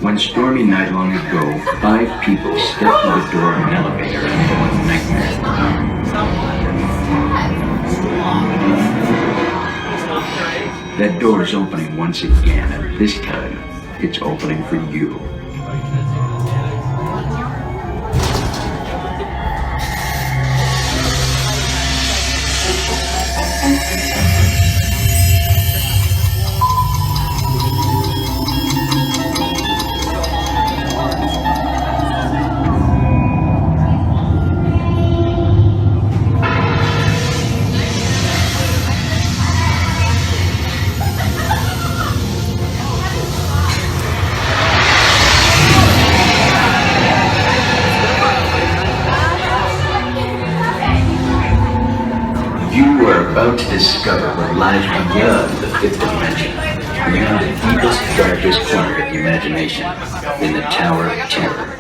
One stormy night long ago, 5 people stepped through the door of an elevator and one nightmare. That door is opening once again, and this time, it's opening for you. You are about to discover what lies beyond the 5th dimension, beyond the deepest, darkest corner of the imagination, in the Tower of Terror.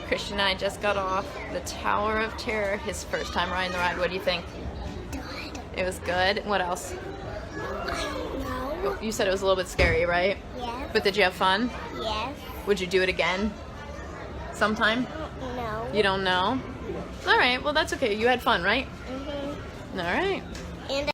Christian and I just got off the Tower of Terror, his first time riding the ride. What do you think? Good. It was good. What else? I don't know. You said it was a little bit scary, right? Yes. But did you have fun? Yes. Would you do it again? Sometime? No. You don't know? Alright, well that's okay. You had fun, right? Mm-hmm. Alright. And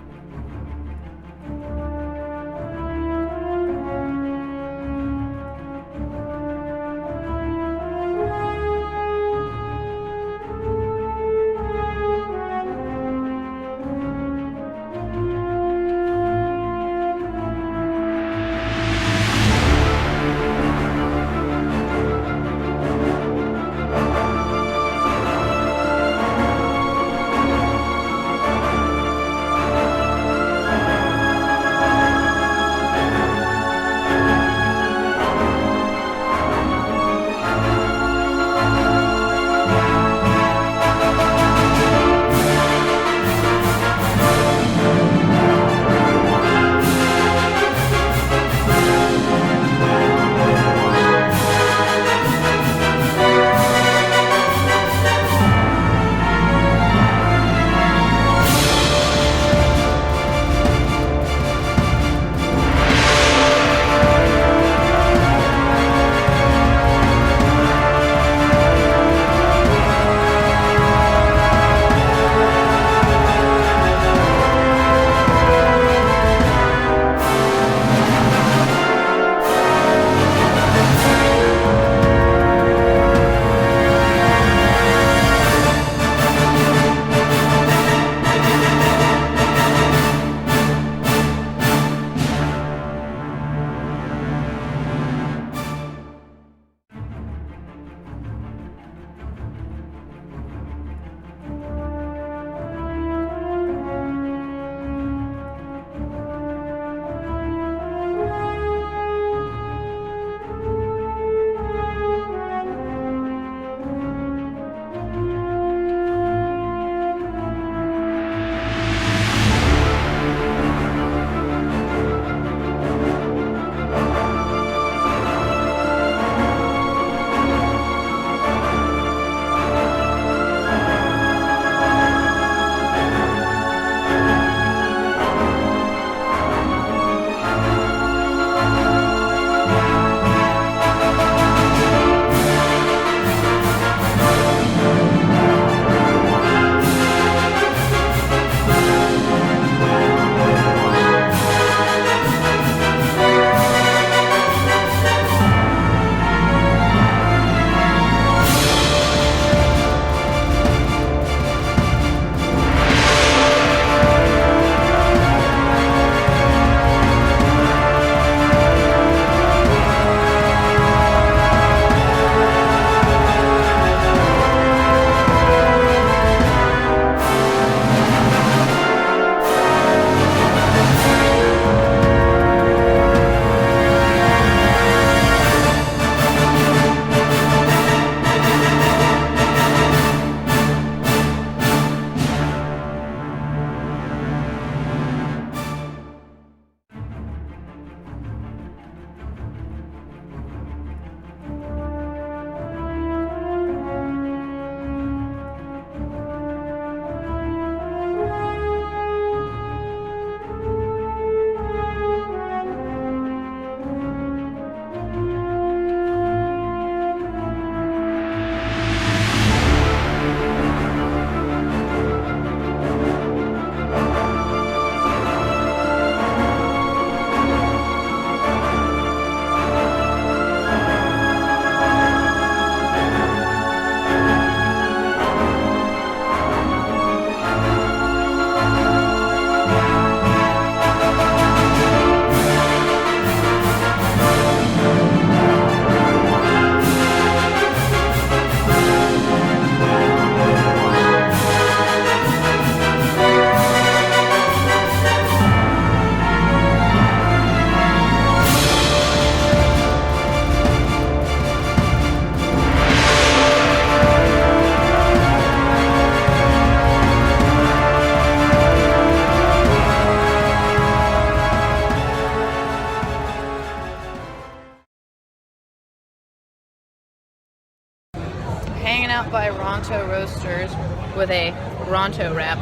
hanging out by Ronto Roasters with a Ronto wrap.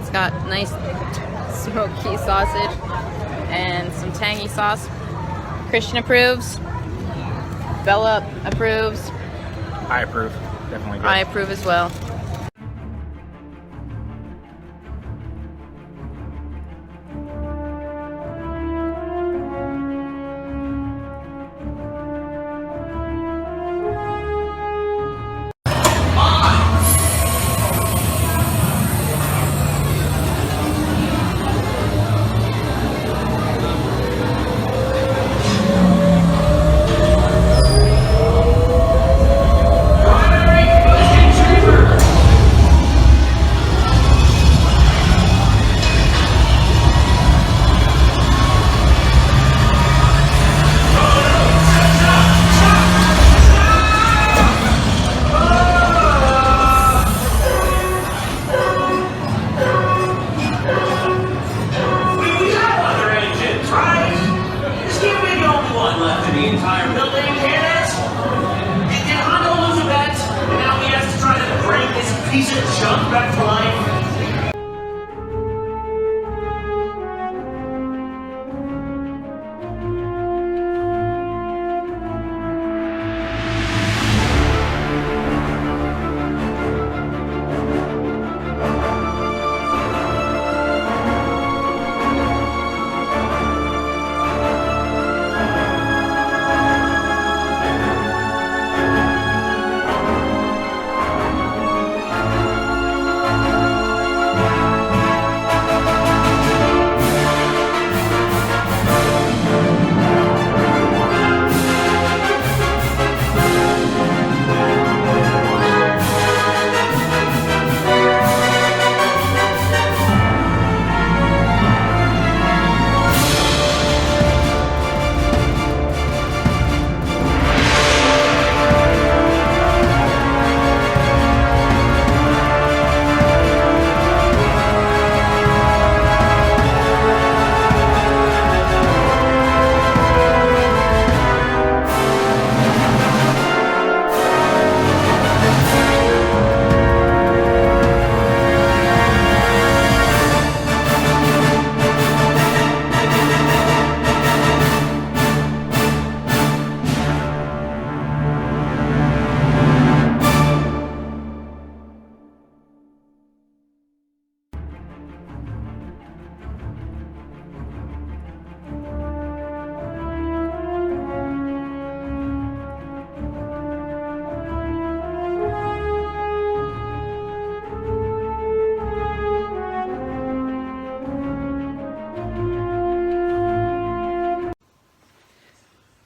It's got nice smoky sausage and some tangy sauce. Christian approves. Bella approves. I approve. Definitely good. I approve as well.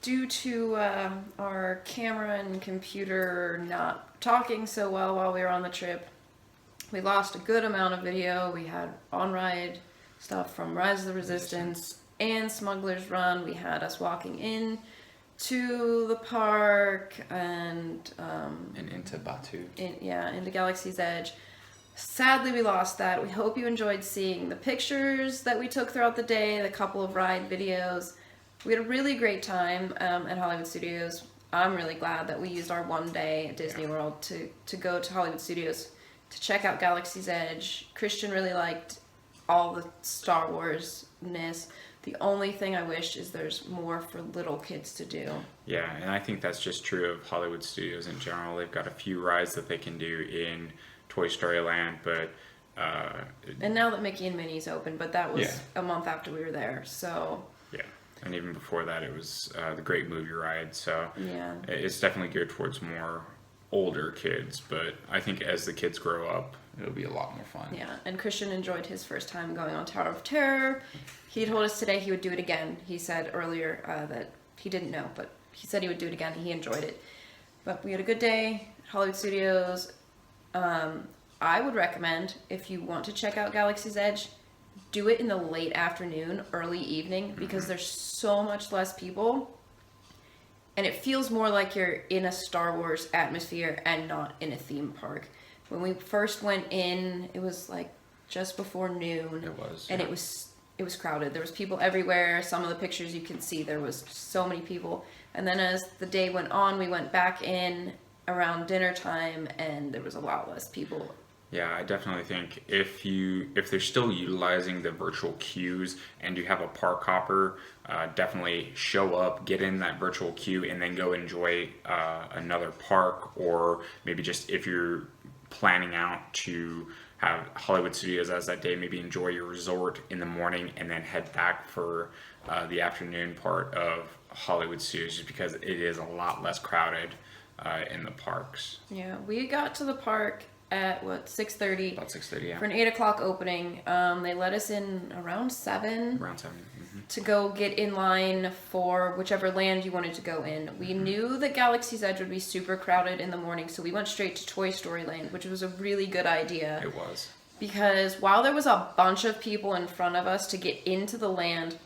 Due to our camera and computer not talking so well while we were on the trip, we lost a good amount of video. We had on-ride stuff from Rise of the Resistance and Smuggler's Run. We had us walking in to the park and into Batu. Into Galaxy's Edge. Sadly, we lost that. We hope you enjoyed seeing the pictures that we took throughout the day, the couple of ride videos. We had a really great time at Hollywood Studios. I'm really glad that we used our one day at Disney World to go to Hollywood Studios to check out Galaxy's Edge. Christian really liked all the Star Wars-ness. The only thing I wish is there's more for little kids to do. Yeah, and I think that's just true of Hollywood Studios in general. They've got a few rides that they can do in Toy Story Land, but... and now that Mickey and Minnie's open, but that was a month after we were there, so... Yeah. And even before that, it was the Great Movie Ride. So yeah, it's definitely geared towards more older kids. But I think as the kids grow up, it'll be a lot more fun. Yeah, and Christian enjoyed his first time going on Tower of Terror. He told us today he would do it again. He said earlier that he didn't know, but he said he would do it again. He enjoyed it. But we had a good day at Hollywood Studios. I would recommend, if you want to check out Galaxy's Edge, do it in the late afternoon, early evening, because there's so much less people, and it feels more like you're in a Star Wars atmosphere and not in a theme park. When we first went in, it was like just before noon. It was, and it was crowded. There was people everywhere. Some of the pictures you can see there was so many people. And then as the day went on, we went back in, around dinner time, and there was a lot less people. Yeah, I definitely think if they're still utilizing the virtual queues and you have a park hopper, definitely show up, get in that virtual queue, and then go enjoy another park, or maybe just if you're planning out to have Hollywood Studios as that day, maybe enjoy your resort in the morning and then head back for the afternoon part of Hollywood Studios, just because it is a lot less crowded in the parks. Yeah, we got to the park at 6:30. About 6:30, yeah. For an 8 o'clock opening. They let us in around 7. Around 7. To go get in line for whichever land you wanted to go in. We knew that Galaxy's Edge would be super crowded in the morning, so we went straight to Toy Story Land, which was a really good idea. It was. Because while there was a bunch of people in front of us to get into the land,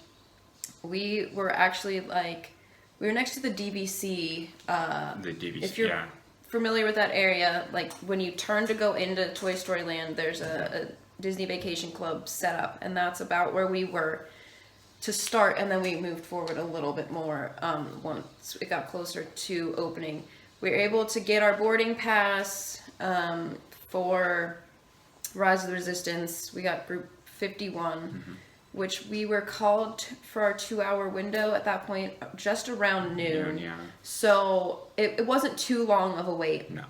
we were actually we were next to the DVC. The DVC, if you're yeah. familiar with that area, like when you turn to go into Toy Story Land, there's a Disney Vacation Club set up, and that's about where we were to start, and then we moved forward a little bit more once it got closer to opening. We were able to get our boarding pass for Rise of the Resistance. We got group 51, which we were called for our 2-hour window at that point, just around noon. Yeah. So it wasn't too long of a wait. No.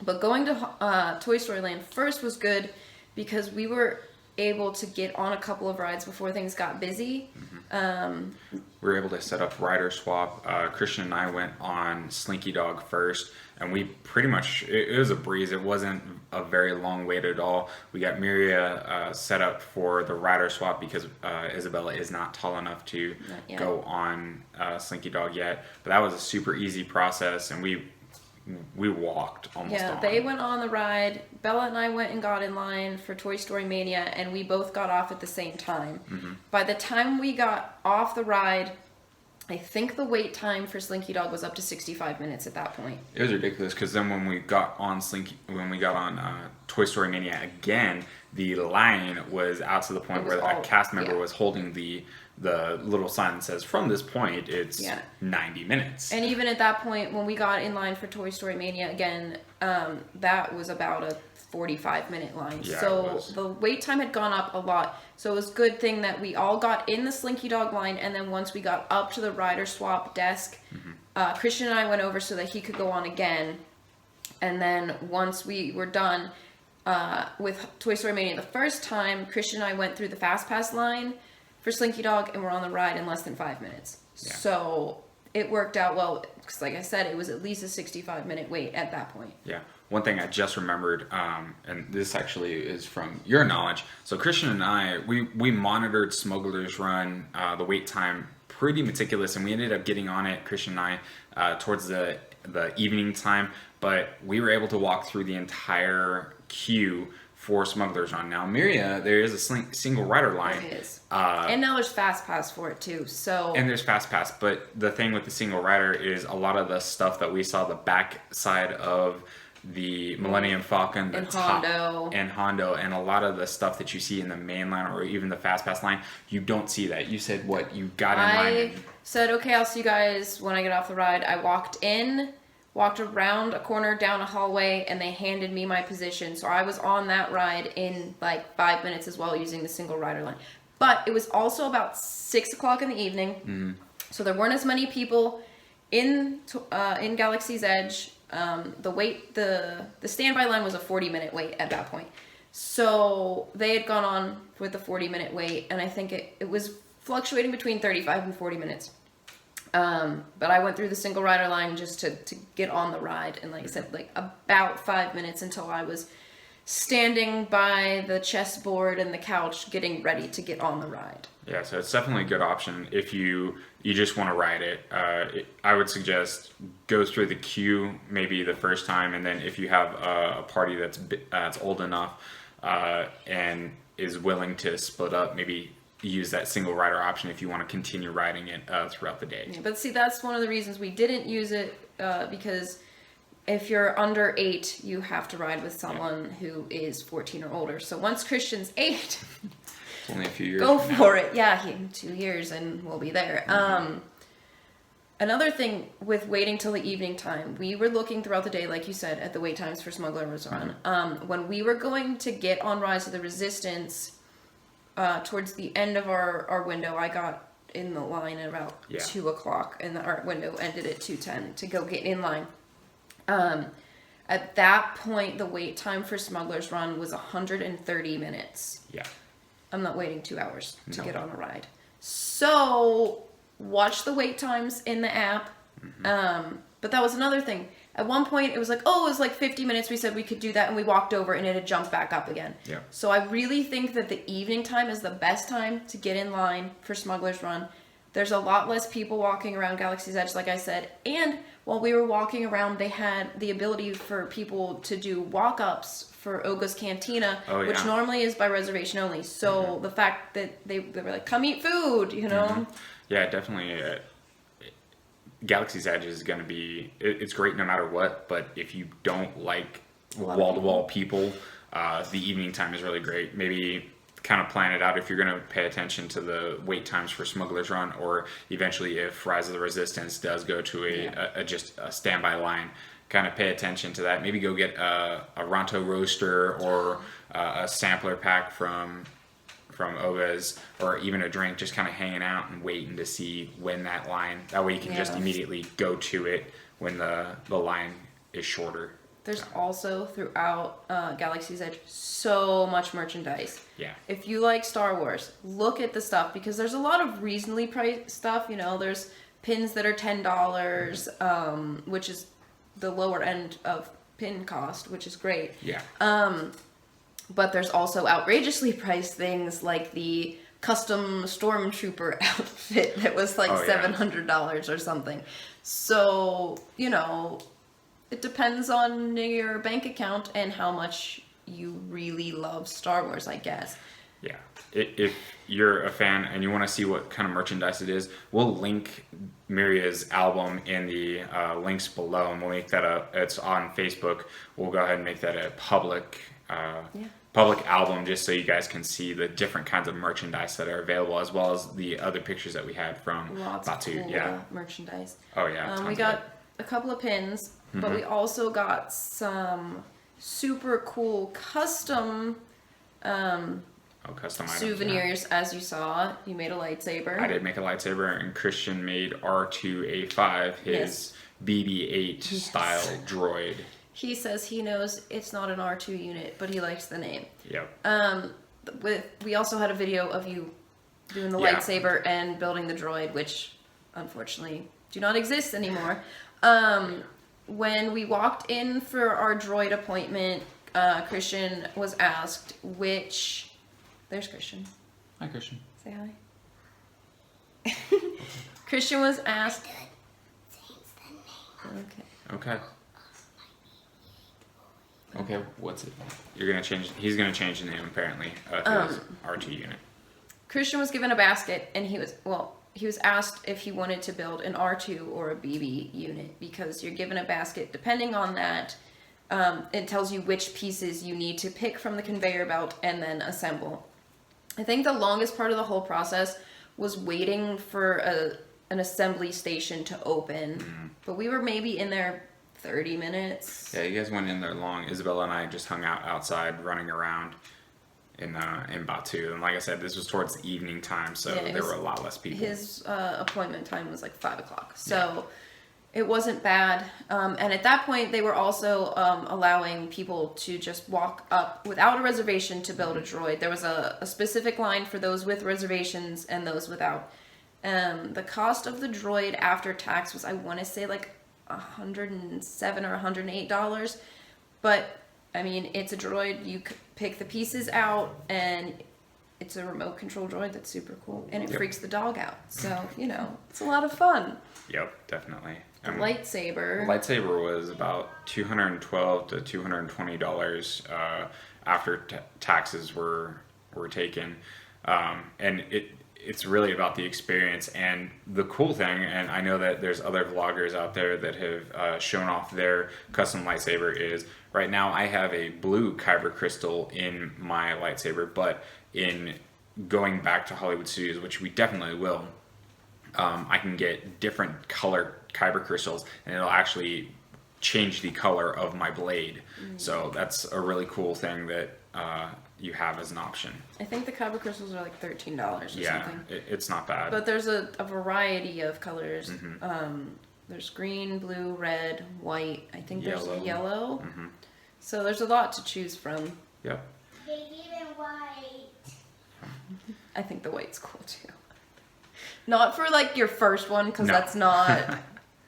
But going to Toy Story Land first was good because we were able to get on a couple of rides before things got busy. We were able to set up rider swap. Christian and I went on Slinky Dog first, and we pretty much, it was a breeze. It wasn't a very long wait at all. We got Miriya set up for the rider swap because Isabella is not tall enough to go on Slinky Dog yet. But that was a super easy process, and we walked almost on. They went on the ride. Bella and I went and got in line for Toy Story Mania, and we both got off at the same time. By the time we got off the ride, I think the wait time for Slinky Dog was up to 65 minutes at that point. It was ridiculous because then when we got on Toy Story Mania again, the line was out to the point where a cast member was holding the little sign that says, from this point, it's 90 minutes. And even at that point, when we got in line for Toy Story Mania again, that was about a 45-minute line. Yeah, so the wait time had gone up a lot. So it was a good thing that we all got in the Slinky Dog line, and then once we got up to the rider swap desk, Christian and I went over so that he could go on again. And then once we were done with Toy Story Mania the first time, Christian and I went through the Fast Pass line for Slinky Dog, and we're on the ride in less than 5 minutes. Yeah. So it worked out well, because like I said, it was at least a 65-minute wait at that point. Yeah. One thing I just remembered, and this actually is from your knowledge. So Christian and I, we monitored Smuggler's Run, the wait time, pretty meticulous, and we ended up getting on it, Christian and I, towards the evening time, but we were able to walk through the entire queue for Smuggler's Run. Now, Miriya, there is a single rider line. It is. And now there's Fast Pass for it too. So. And there's Fast Pass, but the thing with the single rider is a lot of the stuff that we saw the back side of the Millennium Falcon, the and top, Hondo. and Hondo, and a lot of the stuff that you see in the main line or even the Fast Pass line, you don't see that. You said what? You got in line. I said, okay, I'll see you guys when I get off the ride. I walked around a corner down a hallway, and they handed me my position. So I was on that ride in like 5 minutes as well, using the single rider line. But it was also about 6 o'clock in the evening, so there weren't as many people in Galaxy's Edge. The standby line was a 40-minute wait at that point. So they had gone on with the 40-minute wait, and I think it was fluctuating between 35 and 40 minutes. But I went through the single rider line just to get on the ride, and like I said, like about 5 minutes until I was standing by the chessboard and the couch getting ready to get on the ride. Yeah, so it's definitely a good option if you just want to ride it. I would suggest go through the queue maybe the first time, and then if you have a party that's old enough and is willing to split up, maybe use that single rider option if you want to continue riding it throughout the day. Yeah, but see, that's one of the reasons we didn't use it, because if you're under 8, you have to ride with someone who is 14 or older. So once Christian's 8, it's only a few years. go for it. Yeah, 2 years and we'll be there. Another thing with waiting till the evening time, we were looking throughout the day, like you said, at the wait times for Smuggler's Run. When we were going to get on Rise of the Resistance, towards the end of our window, I got in the line at about 2 o'clock, and our window ended at 2:10 to go get in line. At that point, the wait time for Smuggler's Run was 130 minutes. Yeah. I'm not waiting 2 hours to get on a ride. So, watch the wait times in the app. But that was another thing. At one point, it was like, oh, it was like 50 minutes. We said we could do that, and we walked over, and it had jumped back up again. Yeah. So I really think that the evening time is the best time to get in line for Smuggler's Run. There's a lot less people walking around Galaxy's Edge, like I said. And while we were walking around, they had the ability for people to do walk-ups for Oga's Cantina, which normally is by reservation only. So the fact that they were like, come eat food, you know? Yeah, definitely. Galaxy's Edge is going to be, it's great no matter what, but if you don't like wall-to-wall people, the evening time is really great. Maybe kind of plan it out if you're going to pay attention to the wait times for Smuggler's Run, or eventually if Rise of the Resistance does go to just a standby line, kind of pay attention to that. Maybe go get a Ronto roaster or a sampler pack from Oga's, or even a drink, just kind of hanging out and waiting to see when that line, that way you can just immediately go to it when the line is shorter. There's also throughout Galaxy's Edge so much merchandise. Yeah. If you like Star Wars, look at the stuff, because there's a lot of reasonably priced stuff. You know, there's pins that are $10, which is the lower end of pin cost, which is great. Yeah. But there's also outrageously priced things like the custom Stormtrooper outfit that was like $700 or something. So, you know, it depends on your bank account and how much you really love Star Wars, I guess. Yeah. If you're a fan and you want to see what kind of merchandise it is, we'll link Miriya's album in the links below, and we'll make that it's on Facebook. We'll go ahead and make that a public album, just so you guys can see the different kinds of merchandise that are available, as well as the other pictures that we had from Lots Batu. of cool merchandise. Oh yeah. We got a couple of pins, but we also got some super cool custom custom souvenirs. As you saw, you made a lightsaber. I did make a lightsaber, and Christian made R2A5, his BB-8 style droid. He says he knows it's not an R2 unit, but he likes the name. Yep. We also had a video of you doing the lightsaber and building the droid, which unfortunately do not exist anymore. When we walked in for our droid appointment, Christian was asked which... There's Christian. Hi, Christian. Say hi. Christian was asked... Okay. Okay, what's it? You're gonna change. He's gonna change the name apparently to his R2 unit. Christian was given a basket, and he was asked if he wanted to build an R2 or a BB unit, because you're given a basket. Depending on that, it tells you which pieces you need to pick from the conveyor belt and then assemble. I think the longest part of the whole process was waiting for an assembly station to open, but we were maybe in there 30 minutes. Yeah, you guys went in there long. Isabella and I just hung out outside, running around in Batu. And like I said, this was towards the evening time, so there were a lot less people. His appointment time was like 5 o'clock, so it wasn't bad. And at that point, they were also allowing people to just walk up without a reservation to build a droid. There was a specific line for those with reservations and those without. The cost of the droid after tax was, I want to say, like $107 or $108, but I mean, it's a droid. You pick the pieces out, and it's a remote control droid that's super cool, and it freaks the dog out. So, you know, it's a lot of fun. Yep, definitely. The lightsaber. The lightsaber was about $212 to $220 after taxes were taken, and it's really about the experience. And the cool thing, and I know that there's other vloggers out there that have shown off their custom lightsaber, is right now I have a blue kyber crystal in my lightsaber, but in going back to Hollywood Studios, which we definitely will, I can get different color kyber crystals, and it'll actually change the color of my blade. So that's a really cool thing that you have as an option. I think the kyber crystals are like $13 or Yeah, something. it's not bad. But there's a variety of colors. There's green, blue, red, white. I think Yellow. there's yellow. So there's a lot to choose from. Yep. They even white. I think the white's cool too. Not for like your first one, because No. that's not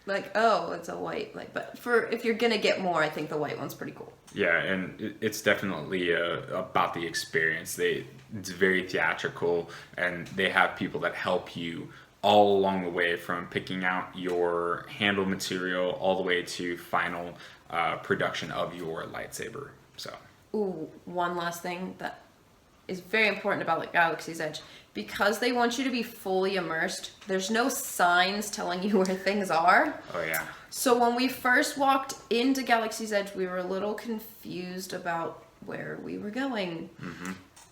like, oh, it's a white. Like, but for if you're gonna get more, I think the white one's pretty cool. Yeah, and it's definitely about the experience. It's very theatrical, and they have people that help you all along the way, from picking out your handle material all the way to final production of your lightsaber. So, Ooh, one last thing that is very important about like Galaxy's Edge. Because they want you to be fully immersed, there's no signs telling you where things are. oh yeah, So when we first walked into Galaxy's Edge, we were a little confused about where we were going.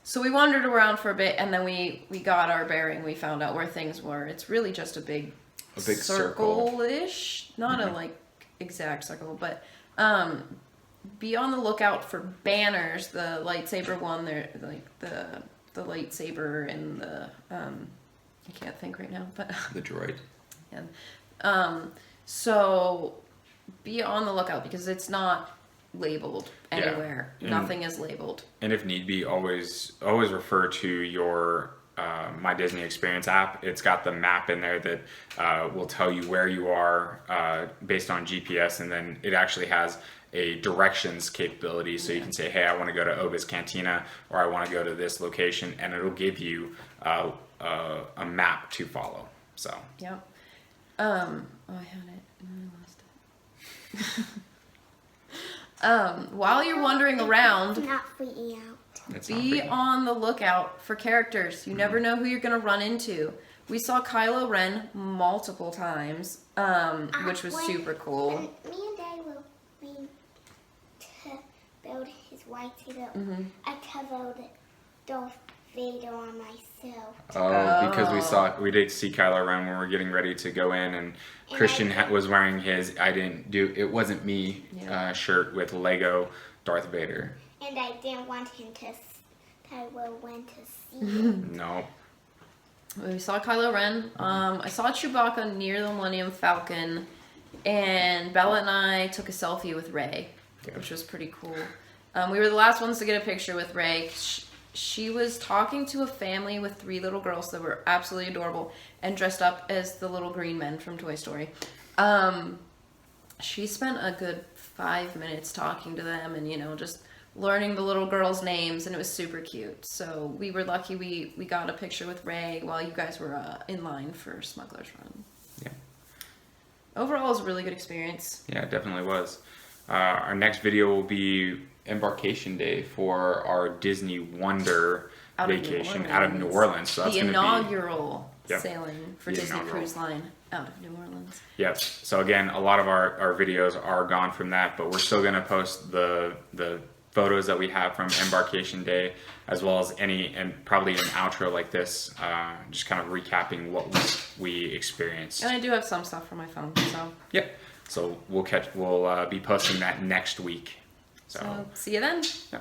So we wandered around for a bit, and then we got our bearing. We found out where things were. It's really just a big circle. circle-ish. Not a like exact circle, but be on the lookout for banners. The lightsaber one, they're like the lightsaber and the I can't think right now, but the droid. yeah. So be on the lookout because it's not labeled anywhere. and- Nothing is labeled. And if need be, always refer to your My Disney Experience app. It's got the map in there that will tell you where you are based on GPS, and then it actually has a directions capability. So you can say, hey, I want to go to Oba's Cantina, or I want to go to this location, and it'll give you a map to follow. So Yep. Oh, I had it and I lost it. While you're wandering around, Not freaking out. it's not be freaking- on the lookout for characters. You never know who you're gonna run into. We saw Kylo Ren multiple times, which was When- super cool. when me and Dad were being to build his lightsaber, I covered Darth Vader on myself. Oh, because we did see Kylo Ren when we were getting ready to go in, and Christian was wearing his "It wasn't me" Yeah. shirt with Lego Darth Vader. And I didn't want him to. I went to see him. No, We saw Kylo Ren. I saw Chewbacca near the Millennium Falcon, and Bella and I took a selfie with Rey, which was pretty cool. We were the last ones to get a picture with Rey. She was talking to a family with 3 little girls that were absolutely adorable and dressed up as the little green men from Toy Story. She spent a good 5 minutes talking to them and, just learning the little girls' names, and it was super cute. So we were lucky we got a picture with Rey while you guys were in line for Smuggler's Run. yeah, Overall, it was a really good experience. yeah, it definitely was. Our next video will be Embarkation Day for our Disney Wonder Out of vacation New out of New Orleans. So that's the gonna inaugural Yep. sailing for The Disney inaugural. Cruise Line out of New Orleans. Yes. So again, a lot of our videos are gone from that, but we're still going to post the photos that we have from Embarkation Day, as well as and probably an outro like this, just kind of recapping what we experienced. And I do have some stuff from my phone, so Yep. So we'll be posting that next week. So see you then. yeah.